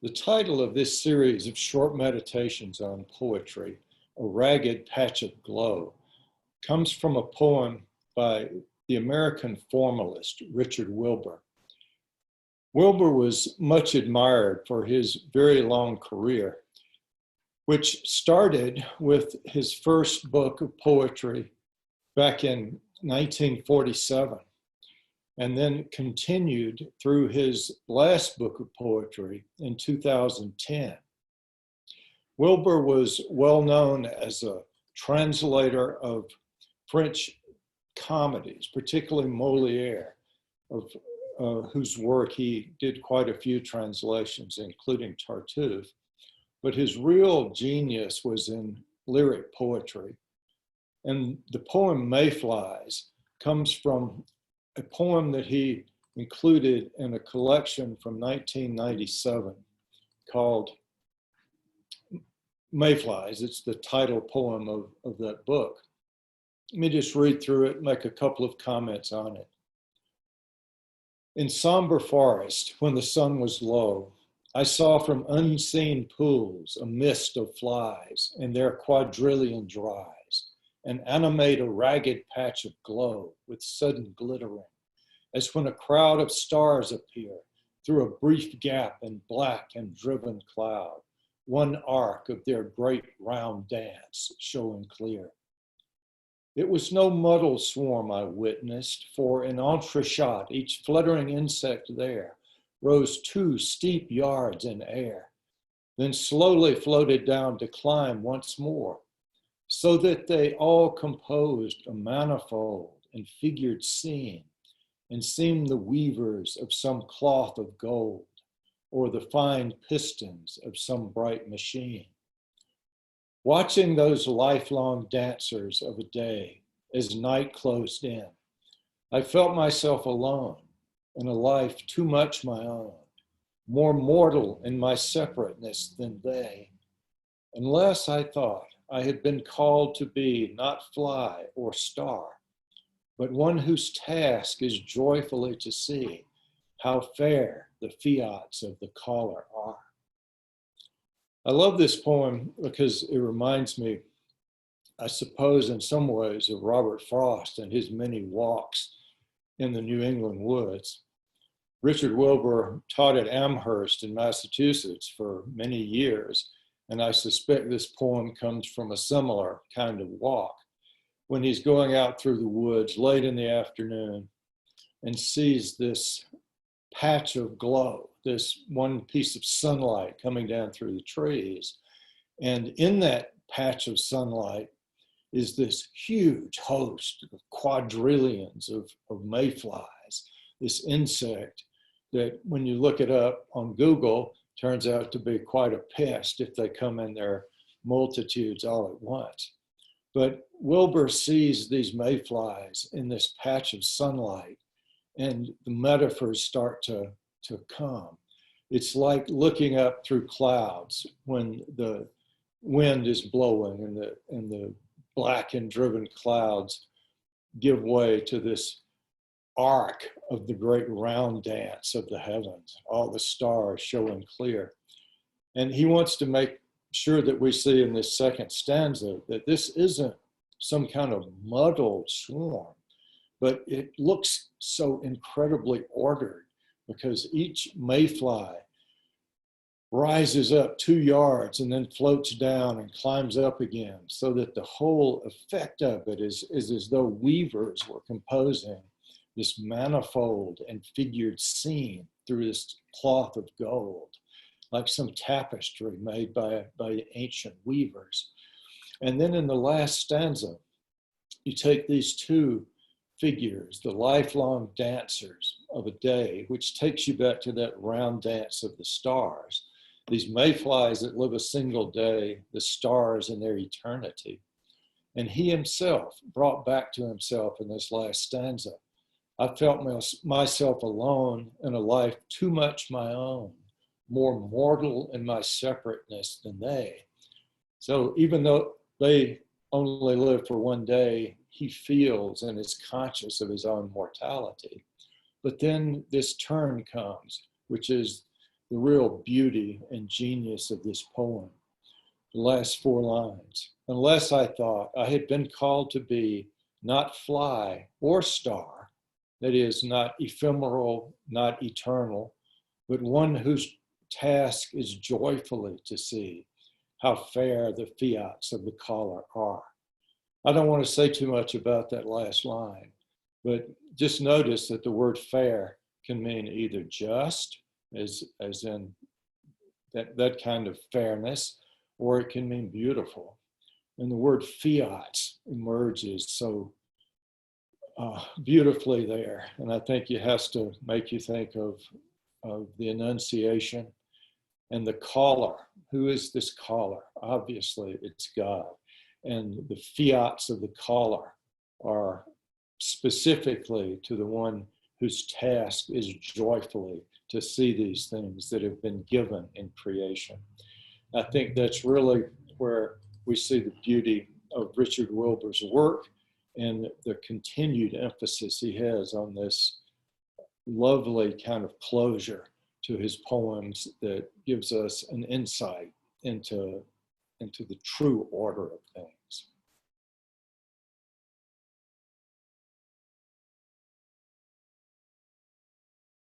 The title of this series of short meditations on poetry, A Ragged Patch of Glow, comes from a poem by the American formalist Richard Wilbur. Wilbur was much admired for his very long career, which started with his first book of poetry back in 1947, and then continued through his last book of poetry in 2010. Wilbur was well known as a translator of French comedies, particularly Moliere, of whose work he did quite a few translations, including Tartuffe. But his real genius was in lyric poetry. And the poem Mayflies comes from a poem that he included in a collection from 1997 called Mayflies. It's the title poem of that book. Let me just read through it, make a couple of comments on it. In somber forest, when the sun was low, I saw from unseen pools a mist of flies and their quadrillion dries, and animate a ragged patch of glow with sudden glittering, as when a crowd of stars appear through a brief gap in black and driven cloud, one arc of their great round dance showing clear. It was no muddle swarm I witnessed, for in entreshot each fluttering insect there rose 2 steep yards in air, then slowly floated down to climb once more, so that they all composed a manifold and figured scene, and seemed the weavers of some cloth of gold, or the fine pistons of some bright machine. Watching those lifelong dancers of a day as night closed in, I felt myself alone in a life too much my own, more mortal in my separateness than they, unless I thought I had been called to be not fly or star, but one whose task is joyfully to see how fair the fiats of the caller are. I love this poem because it reminds me, I suppose in some ways, of Robert Frost and his many walks in the New England woods. Richard Wilbur taught at Amherst in Massachusetts for many years, and I suspect this poem comes from a similar kind of walk, when he's going out through the woods late in the afternoon and sees this patch of glow, this one piece of sunlight coming down through the trees. And in that patch of sunlight is this huge host of quadrillions of mayflies, this insect that when you look it up on Google, turns out to be quite a pest if they come in their multitudes all at once. But Wilbur sees these mayflies in this patch of sunlight, and the metaphors start to come. It's like looking up through clouds when the wind is blowing and the black and driven clouds give way to this arc of the great round dance of the heavens, all the stars showing clear. And he wants to make sure that we see in this second stanza that this isn't some kind of muddled swarm, but it looks so incredibly ordered because each mayfly rises up 2 yards and then floats down and climbs up again, so that the whole effect of it is as though weavers were composing this manifold and figured scene through this cloth of gold, like some tapestry made by ancient weavers. And then in the last stanza, you take these 2 figures, the lifelong dancers of a day, which takes you back to that round dance of the stars, these mayflies that live a single day, the stars in their eternity. And he himself brought back to himself in this last stanza, I felt myself alone in a life too much my own, more mortal in my separateness than they. So even though they only live for one day, he feels and is conscious of his own mortality. But then this turn comes, which is the real beauty and genius of this poem. The last 4 lines. Unless I thought I had been called to be not fly or star, that is, not ephemeral, not eternal, but one whose task is joyfully to see how fair the fiats of the caller are. I don't want to say too much about that last line, but just notice that the word fair can mean either just, as in that kind of fairness, or it can mean beautiful. And the word fiat emerges so beautifully there. And I think it has to make you think of the Annunciation and the caller. Who is this caller? Obviously, it's God. And the fiats of the caller are specifically to the one whose task is joyfully to see these things that have been given in creation. I think that's really where we see the beauty of Richard Wilbur's work and the continued emphasis he has on this lovely kind of closure to his poems that gives us an insight into the true order of things.